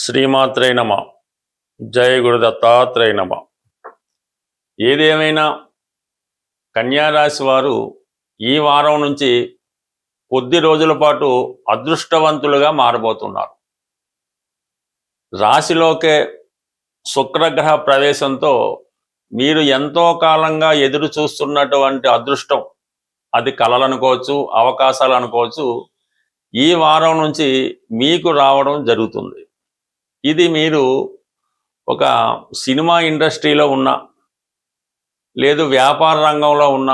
శ్రీమాత్రే నమ. జయ గురు దత్తాత్రేయ నమ. ఏదేమైనా కన్యారాశి వారు ఈ వారం నుంచి కొద్ది రోజుల పాటు అదృష్టవంతులుగా మారబోతున్నారు. రాశిలోకే శుక్రగ్రహ ప్రవేశంతో మీరు ఎంతో కాలంగా ఎదురు చూస్తున్నటువంటి అదృష్టం, అది కలలనుకోవచ్చు, అవకాశాలు అనుకోవచ్చు, ఈ వారం నుంచి మీకు రావడం జరుగుతుంది. ఇది మీరు ఒక సినిమా ఇండస్ట్రీలో ఉన్న, లేదు వ్యాపార రంగంలో ఉన్న,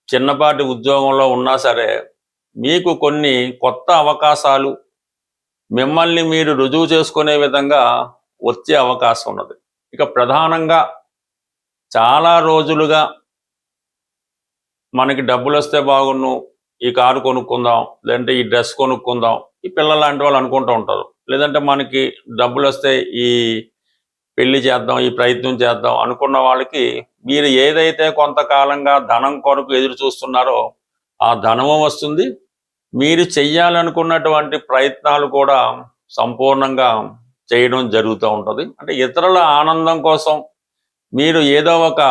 చిన్నపాటి ఉద్యోగంలో ఉన్నా సరే మీకు కొన్ని కొత్త అవకాశాలు మిమ్మల్ని మీరు రుజువు చేసుకునే విధంగా వచ్చే అవకాశం ఉన్నది. ఇక ప్రధానంగా చాలా రోజులుగా మనకి డబ్బులు వస్తే బాగున్ను, ఈ కారు కొనుక్కుందాం, లేదంటే ఈ డ్రెస్ కొనుక్కుందాం, ఈ పిల్లలు లాంటి వాళ్ళు అనుకుంటూ ఉంటారు. లేదంటే మనకి డబ్బులు వస్తే ఈ పెళ్లి చేద్దాం, ఈ ప్రయత్నం చేద్దాం అనుకున్న వాళ్ళకి మీరు ఏదైతే కొంతకాలంగా ధనం కొరకు ఎదురు చూస్తున్నారో ఆ ధనము వస్తుంది. మీరు చెయ్యాలనుకున్నటువంటి ప్రయత్నాలు కూడా సంపూర్ణంగా చేయడం జరుగుతూ ఉంటుంది. అంటే ఇతరుల ఆనందం కోసం మీరు ఏదో ఒక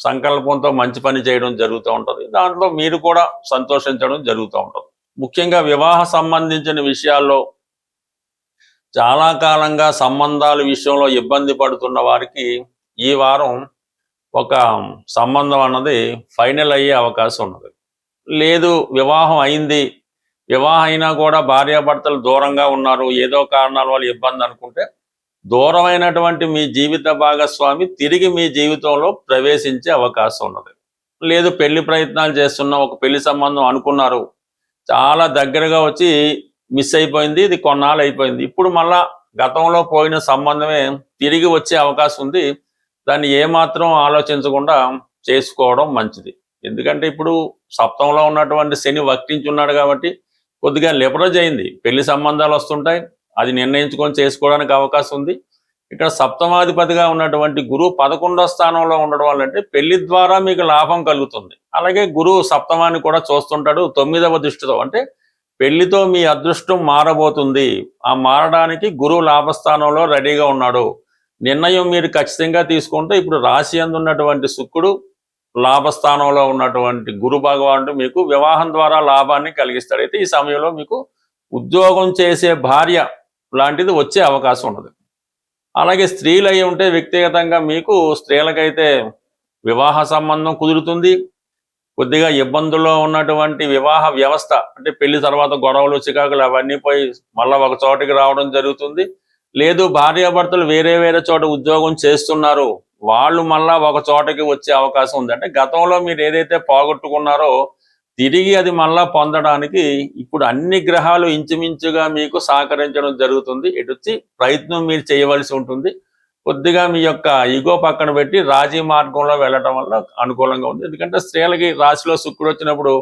సంకల్పంతో మంచి పని చేయడం జరుగుతూ ఉంటుంది. దాంట్లో మీరు కూడా సంతోషించడం జరుగుతూ ఉంటుంది. ముఖ్యంగా వివాహ సంబంధించిన విషయాల్లో చాలా కాలంగా సంబంధాల విషయంలో ఇబ్బంది పడుతున్న వారికి ఈ వారం ఒక సంబంధం అన్నది ఫైనల్ అయ్యే అవకాశం ఉన్నది. లేదు వివాహం అయింది, వివాహం అయినా కూడా భార్యాభర్తలు దూరంగా ఉన్నారు, ఏదో కారణాల వల్ల ఇబ్బంది అనుకుంటే, దూరమైనటువంటి మీ జీవిత భాగస్వామి తిరిగి మీ జీవితంలో ప్రవేశించే అవకాశం ఉన్నది. లేదు పెళ్లి ప్రయత్నాలు చేస్తున్న, ఒక పెళ్లి సంబంధం అనుకున్నారు, చాలా దగ్గరగా వచ్చి మిస్ అయిపోయింది, ఇది కొన్నాళ్ళు అయిపోయింది, ఇప్పుడు మళ్ళా గతంలో పోయిన సంబంధమే తిరిగి వచ్చే అవకాశం ఉంది. దాన్ని ఏమాత్రం ఆలోచించకుండా చేసుకోవడం మంచిది. ఎందుకంటే ఇప్పుడు సప్తంలో ఉన్నటువంటి శని వక్రించున్నాడు కాబట్టి కొద్దిగా లిబరేజ్ అయింది, పెళ్లి సంబంధాలు వస్తుంటాయి, అది నిర్ణయించుకొని చేసుకోవడానికి అవకాశం ఉంది. ఇక్కడ సప్తమాధిపతిగా ఉన్నటువంటి గురువు 11వ స్థానంలో ఉండడం వల్ల అంటే పెళ్లి ద్వారా మీకు లాభం కలుగుతుంది. అలాగే గురువు సప్తమాన్ని కూడా చూస్తుంటాడు 9వ దృష్టితో. అంటే పెళ్లితో మీ అదృష్టం మారబోతుంది. ఆ మారడానికి గురువు లాభస్థానంలో రెడీగా ఉన్నాడు. నిర్ణయం మీరు ఖచ్చితంగా తీసుకుంటే ఇప్పుడు రాశి యందు ఉన్నటువంటి శుక్రుడు, లాభస్థానంలో ఉన్నటువంటి గురు భగవానుడు మీకు వివాహం ద్వారా లాభాన్ని కలిగిస్తాడు. అయితే ఈ సమయంలో మీకు ఉద్యోగం చేసే భార్య లాంటిది వచ్చే అవకాశం ఉన్నది. అలాగే స్త్రీలు అయి ఉంటే వ్యక్తిగతంగా మీకు స్త్రీలకైతే వివాహ సంబంధం కుదురుతుంది. కొద్దిగా ఇబ్బందుల్లో ఉన్నటువంటి వివాహ వ్యవస్థ, అంటే పెళ్లి తర్వాత గొడవలు, చికాకులు అవన్నీ పోయి మళ్ళీ ఒక చోటికి రావడం జరుగుతుంది. లేదు భార్యాభర్తలు వేరే వేరే చోట ఉద్యోగం చేస్తున్నారు, వాళ్ళు మళ్ళా ఒక చోటకి వచ్చే అవకాశం ఉంది. అంటే గతంలో మీరు ఏదైతే పోగొట్టుకున్నారో తిరిగి అది మళ్ళా పొందడానికి ఇప్పుడు అన్ని గ్రహాలు ఇంచుమించుగా మీకు సహకరించడం జరుగుతుంది. ఇటొచ్చి ప్రయత్నం మీరు చేయవలసి ఉంటుంది. కొద్దిగా మీ యొక్క ఈగో పక్కన పెట్టి రాజీ మార్గంలో వెళ్ళటం వల్ల అనుకూలంగా ఉంది. ఎందుకంటే స్త్రీలకి రాశిలో శుక్రుడు వచ్చినప్పుడు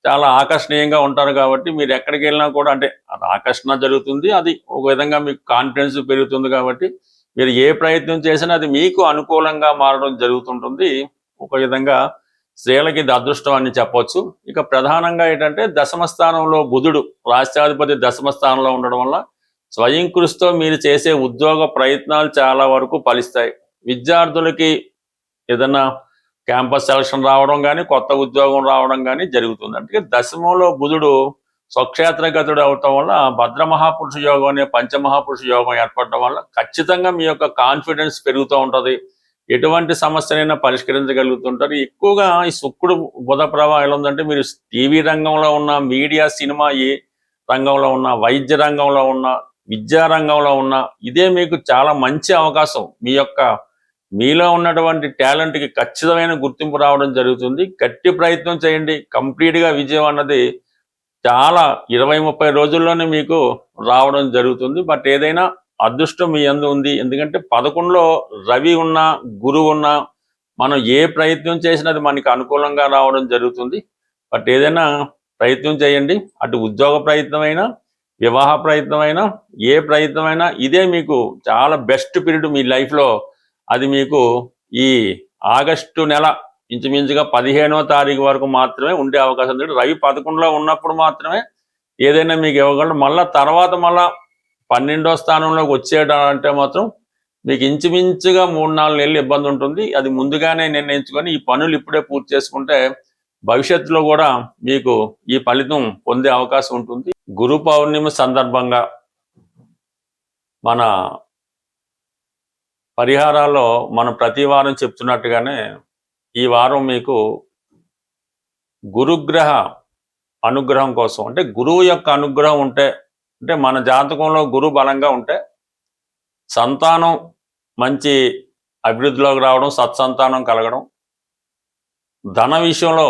చాలా ఆకర్షణీయంగా ఉంటారు కాబట్టి మీరు ఎక్కడికి వెళ్ళినా కూడా అంటే అది ఆకర్షణ జరుగుతుంది, అది ఒక విధంగా మీకు కాన్ఫిడెన్స్ పెరుగుతుంది. కాబట్టి మీరు ఏ ప్రయత్నం చేసినా అది మీకు అనుకూలంగా మారడం జరుగుతుంటుంది. ఒక విధంగా స్త్రీలకి ఇది అదృష్టం అని చెప్పవచ్చు. ఇక ప్రధానంగా ఏంటంటే దశమ స్థానంలో బుధుడు, రాష్ట్రాధిపతి దశమ స్థానంలో ఉండడం వల్ల స్వయం కృషితో మీరు చేసే ఉద్యోగ ప్రయత్నాలు చాలా వరకు ఫలిస్తాయి. విద్యార్థులకి ఏదన్నా క్యాంపస్ సెలక్షన్ రావడం కానీ, కొత్త ఉద్యోగం రావడం కానీ జరుగుతుంది. అంటే దశమంలో బుధుడు స్వక్షేత్రగతుడు అవటం వల్ల భద్రమహాపురుష యోగం అనే పంచమహాపురుష యోగం ఏర్పడటం వల్ల ఖచ్చితంగా మీ యొక్క కాన్ఫిడెన్స్ పెరుగుతూ ఉంటుంది. ఎటువంటి సమస్యనైనా పరిష్కరించగలుగుతుంటారు. ఎక్కువగా ఈ శుక్రుడు బుధ ప్రభావం ఎలా ఉందంటే మీరు టీవీ రంగంలో ఉన్న, మీడియా సినిమా ఏ రంగంలో ఉన్న, వైద్య రంగంలో ఉన్న, విద్యా రంగంలో ఉన్న, ఇదే మీకు చాలా మంచి అవకాశం. మీలో ఉన్నటువంటి టాలెంట్కి ఖచ్చితమైన గుర్తింపు రావడం జరుగుతుంది. గట్టి ప్రయత్నం చేయండి, కంప్లీట్గా విజయం అన్నది చాలా 20-30 రోజుల్లోనే మీకు రావడం జరుగుతుంది. బట్ ఏదైనా అదృష్టం మీ యందు ఉంది. ఎందుకంటే 11లో రవి ఉన్నా, గురువు ఉన్నా, మనం ఏ ప్రయత్నం చేసినా అది మనకి అనుకూలంగా రావడం జరుగుతుంది. బట్ ఏదైనా ప్రయత్నం చేయండి, అటు ఉద్యోగ ప్రయత్నమైనా, వివాహ ప్రయత్నమైనా, ఏ ప్రయత్నమైనా ఇదే మీకు చాలా బెస్ట్ పీరియడ్ మీ లైఫ్లో. అది మీకు ఈ ఆగస్టు నెల ఇంచుమించుగా 15వ తారీఖు వరకు మాత్రమే ఉండే అవకాశం ఉంది. రవి 11లో ఉన్నప్పుడు మాత్రమే ఏదైనా మీకు ఇవ్వగలరు. మళ్ళా తర్వాత 12వ స్థానంలోకి వచ్చేయడం అంటే మాత్రం మీకు ఇంచుమించుగా 3-4 నెలలు ఇబ్బంది ఉంటుంది. అది ముందుగానే నిర్ణయించుకొని ఈ పనులు ఇప్పుడే పూర్తి చేసుకుంటే భవిష్యత్తులో కూడా మీకు ఈ ఫలితం పొందే అవకాశం ఉంటుంది. గురు పౌర్ణమి సందర్భంగా మన పరిహారాల్లో మనం ప్రతి వారం చెప్తున్నట్టుగానే ఈ వారం మీకు గురుగ్రహ అనుగ్రహం కోసం, అంటే గురువు యొక్క అనుగ్రహం ఉంటే, అంటే మన జాతకంలో గురువు బలంగా ఉంటే సంతానం మంచి అభివృద్ధిలోకి రావడం, సత్సంతానం కలగడం, ధన విషయంలో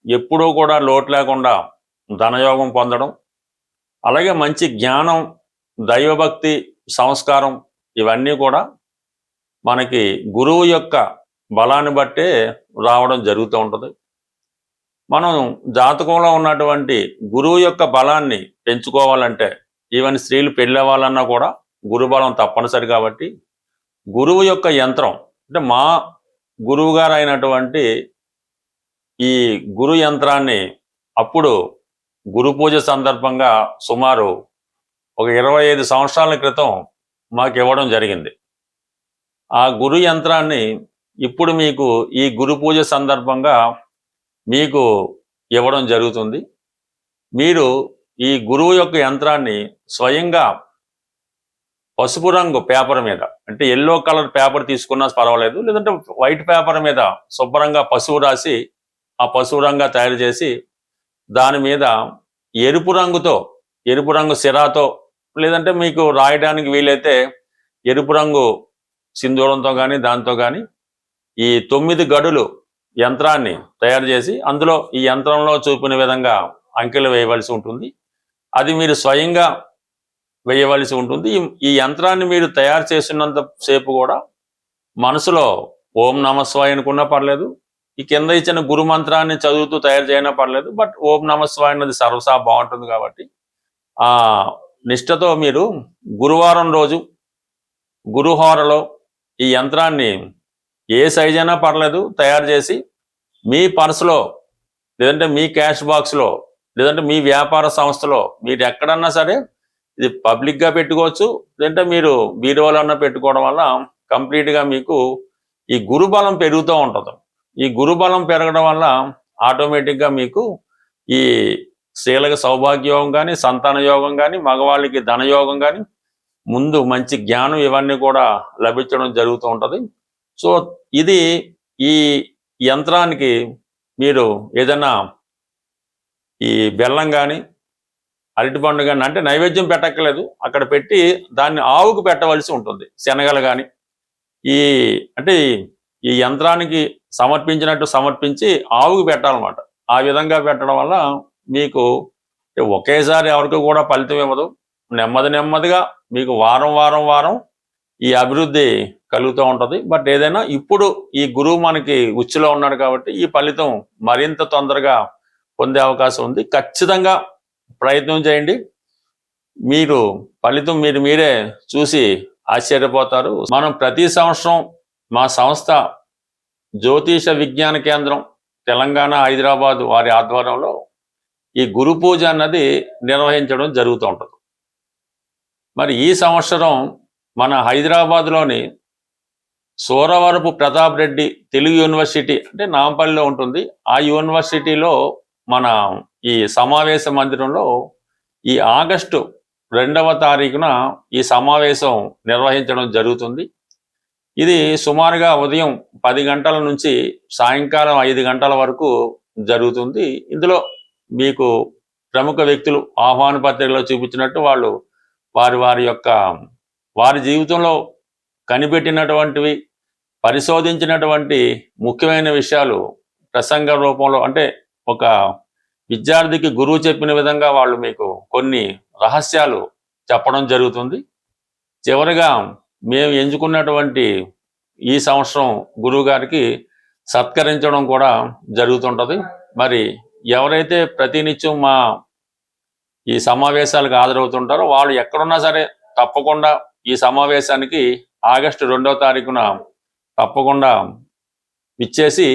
ఎప్పుడూ కూడా లోటు లేకుండా ధనయోగం పొందడం, అలాగే మంచి జ్ఞానం, దైవభక్తి, సంస్కారం ఇవన్నీ కూడా మనకి గురువు యొక్క బలాన్ని బట్టే రావడం జరుగుతూ ఉంటుంది. మనం జాతకంలో ఉన్నటువంటి గురువు యొక్క బలాన్ని పెంచుకోవాలంటే ఈవెన్ స్త్రీలు పెళ్ళవాలన్నా కూడా గురు బలం తప్పనిసరి. కాబట్టి గురువు యొక్క యంత్రం, అంటే మా గురువు గారు అయినటువంటి ఈ గురు యంత్రాన్ని అప్పుడు గురు పూజ సందర్భంగా సుమారు ఒక 25 సంవత్సరాల క్రితం మాకు ఇవ్వడం జరిగింది. ఆ గురు యంత్రాన్ని ఇప్పుడు మీకు ఈ గురు పూజ సందర్భంగా మీకు ఇవ్వడం జరుగుతుంది. మీరు ఈ గురువు యొక్క యంత్రాన్ని స్వయంగా పసుపు రంగు పేపర్ మీద, అంటే ఎల్లో కలర్ పేపర్ తీసుకున్నా పర్వాలేదు, లేదంటే వైట్ పేపర్ మీద శుభ్రంగా పసుపు రాసి ఆ పసుపు రంగా తయారు చేసి దాని మీద ఎరుపు రంగు సిరాతో, లేదంటే మీకు రాయడానికి వీలైతే ఎరుపు రంగు సింధూరంతో కానీ దాంతో కానీ ఈ 9 గడులు యంత్రాన్ని తయారు చేసి అందులో ఈ యంత్రంలో చూపిన విధంగా అంకెలు వేయవలసి ఉంటుంది. అది మీరు స్వయంగా వేయవలసి ఉంటుంది. ఈ యంత్రాన్ని మీరు తయారు చేసినంత సేపు కూడా మనసులో ఓం నమస్వాయ అనుకున్నా పర్లేదు, ఈ కింద ఇచ్చిన గురు మంత్రాన్ని చదువుతూ తయారు చేయనా పర్లేదు, బట్ ఓం నమస్వాయ అన్నది సర్వసా బాగుంటుంది. కాబట్టి ఆ నిష్టతో మీరు గురువారం రోజు గురుహోరలో ఈ యంత్రాన్ని ఏ సైజ్ అయినా పర్లేదు తయారు చేసి మీ పర్సులో, లేదంటే మీ క్యాష్ బాక్స్లో, లేదంటే మీ వ్యాపార సంస్థలో, మీరు ఎక్కడన్నా సరే ఇది పబ్లిక్గా పెట్టుకోవచ్చు, లేదంటే మీరు బీరువాలో అన్నా పెట్టుకోవడం వల్ల కంప్లీట్గా మీకు ఈ గురుబలం పెరుగుతూ ఉంటుంది. ఈ గురుబలం పెరగడం వల్ల ఆటోమేటిక్గా మీకు ఈ స్త్రీలకు సౌభాగ్యయోగం కానీ, సంతాన యోగం కానీ, మగవాళ్ళకి ధనయోగం కానీ, ముందు మంచి జ్ఞానం ఇవన్నీ కూడా లభించడం జరుగుతూ ఉంటుంది. సో ఇది ఈ యంత్రానికి మీరు ఏదైనా ఈ బెల్లం కానీ అరటిపండు కానీ, అంటే నైవేద్యం పెట్టక్కర్లేదు, అక్కడ పెట్టి దాన్ని ఆవుకు పెట్టవలసి ఉంటుంది. శనగలు కానీ అంటే ఈ యంత్రానికి సమర్పించినట్టు సమర్పించి ఆవుకు పెట్టాలన్నమాట. ఆ విధంగా పెట్టడం వల్ల మీకు ఒకేసారి ఎవరికి కూడా ఫలితం ఇవ్వదు. నెమ్మదిగా మీకు వారం ఈ అభివృద్ధి కలుగుతూ ఉంటుంది. బట్ ఏదైనా ఇప్పుడు ఈ గురువు మనకి ఉచ్చులో ఉన్నాడు కాబట్టి ఈ ఫలితం మరింత తొందరగా పొందే అవకాశం ఉంది. ఖచ్చితంగా ప్రయత్నం చేయండి. మీరు ఫలితం మీరే చూసి ఆశ్చర్యపోతారు. మనం ప్రతి సంవత్సరం మా సంస్థ జ్యోతిష విజ్ఞాన కేంద్రం తెలంగాణ హైదరాబాద్ వారి ఆధ్వర్యంలో ఈ గురు పూజ అన్నది నిర్వహించడం జరుగుతూ ఉంటుంది. మరి ఈ సంవత్సరం మన హైదరాబాద్లోని సూరవరపు ప్రతాప్ రెడ్డి తెలుగు యూనివర్సిటీ, అంటే నాంపల్లిలో ఉంటుంది, ఆ యూనివర్సిటీలో మన ఈ సమావేశ మందిరంలో ఈ ఆగస్టు 2వ తారీఖున ఈ సమావేశం నిర్వహించడం జరుగుతుంది. ఇది సుమారుగా ఉదయం 10 గంటల నుంచి సాయంకాలం 5 గంటల వరకు జరుగుతుంది. ఇందులో మీకు ప్రముఖ వ్యక్తులు ఆహ్వాన పత్రికలో చూపించినట్టు వాళ్ళు వారి జీవితంలో కనిపెట్టినటువంటివి, పరిశోధించినటువంటి ముఖ్యమైన విషయాలు ప్రసంగ రూపంలో, అంటే ఒక విద్యార్థికి గురువు చెప్పిన విధంగా వాళ్ళు మీకు కొన్ని రహస్యాలు చెప్పడం జరుగుతుంది. చివరిగా మేము ఎంచుకున్నటువంటి ఈ సంవత్సరం గురువు గారికి సత్కరించడం కూడా జరుగుతుంటుంది. మరి ఎవరైతే ప్రతినిత్యం మా ఈ సమావేశాలకు హాజరవుతుంటారో వాళ్ళు ఎక్కడున్నా సరే తప్పకుండా ఈ సమావేశానికి ఆగస్టు 2వ తారీఖున తప్పకుండా ఇచ్చేసి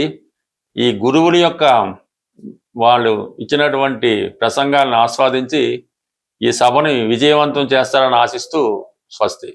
ఈ గురువుల యొక్క వాళ్ళు ఇచ్చినటువంటి ప్రసంగాలను ఆస్వాదించి ఈ సభని విజయవంతం చేస్తారని ఆశిస్తూ స్వస్తి.